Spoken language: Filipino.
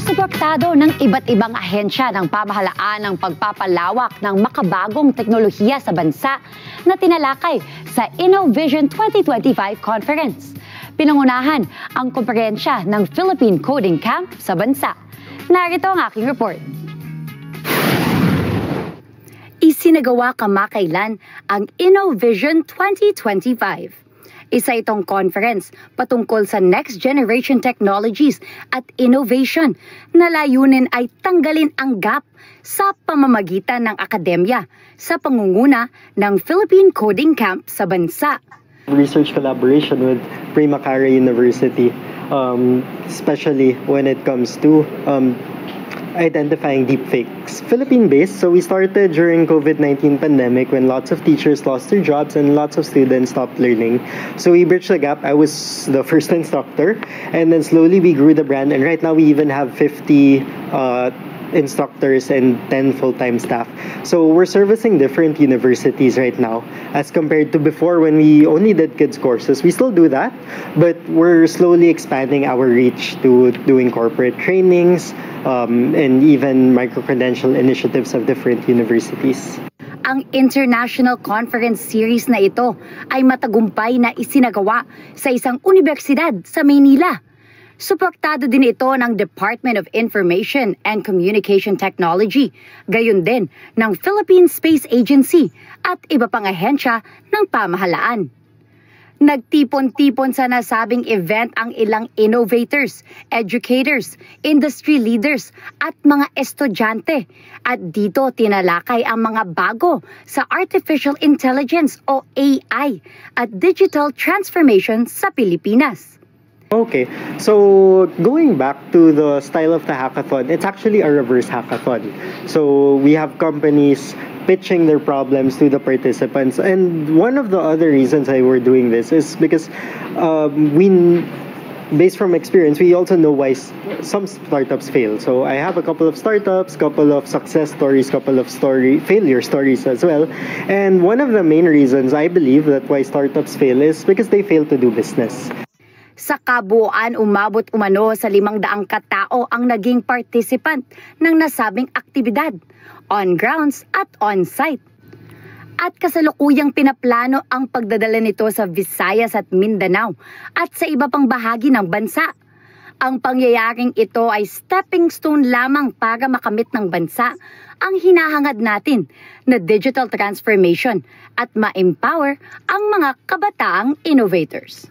Suportado ng iba't ibang ahensya ng pamahalaan ang pagpapalawak ng makabagong teknolohiya sa bansa na tinalakay sa InnoVision 2025 Conference. Pinangunahan ang komperensya ng Philippine Coding Camp sa bansa. Narito ang aking report. Isinagawa kamakailan ang InnoVision 2025. Isa itong conference patungkol sa next generation technologies at innovation na layunin ay tanggalin ang gap sa pamamagitan ng akademya sa pangunguna ng Philippine Coding Camp sa bansa. Research collaboration with Prima Cara University, especially when it comes to identifying deepfakes. Philippine-based, so we started during COVID-19 pandemic when lots of teachers lost their jobs and lots of students stopped learning. So we bridged the gap. I was the first instructor, and then slowly we grew the brand, and right now we even have 50 instructors and 10 full-time staff. So we're servicing different universities right now as compared to before when we only did kids courses. We still do that, but we're slowly expanding our reach to doing corporate trainings and even micro-credential initiatives of different universities. Ang International Conference Series na ito ay matagumpay na isinagawa sa isang universidad sa Maynila. Suportado din ito ng Department of Information and Communication Technology, gayon din ng Philippine Space Agency at iba pang ahensya ng pamahalaan. Nagtipon-tipon sa nasabing event ang ilang innovators, educators, industry leaders at mga estudyante. At dito tinalakay ang mga bago sa Artificial Intelligence o AI at digital transformation sa Pilipinas. Okay, so going back to the style of the hackathon, it's actually a reverse hackathon. So we have companies pitching their problems to the participants, and one of the other reasons why we're doing this is because based from experience, we also know why some startups fail. So I have a couple of startups, couple of success stories, couple of failure stories as well. And one of the main reasons I believe that why startups fail is because they fail to do business. Sa kabuuan, umabot umano sa 500 katao ang naging participant ng nasabing aktibidad, on grounds at on-site. At kasalukuyang pinaplano ang pagdadala nito sa Visayas at Mindanao at sa iba pang bahagi ng bansa. Ang pangyayaring ito ay stepping stone lamang para makamit ng bansa ang hinahangad natin na digital transformation at ma-empower ang mga kabataang innovators.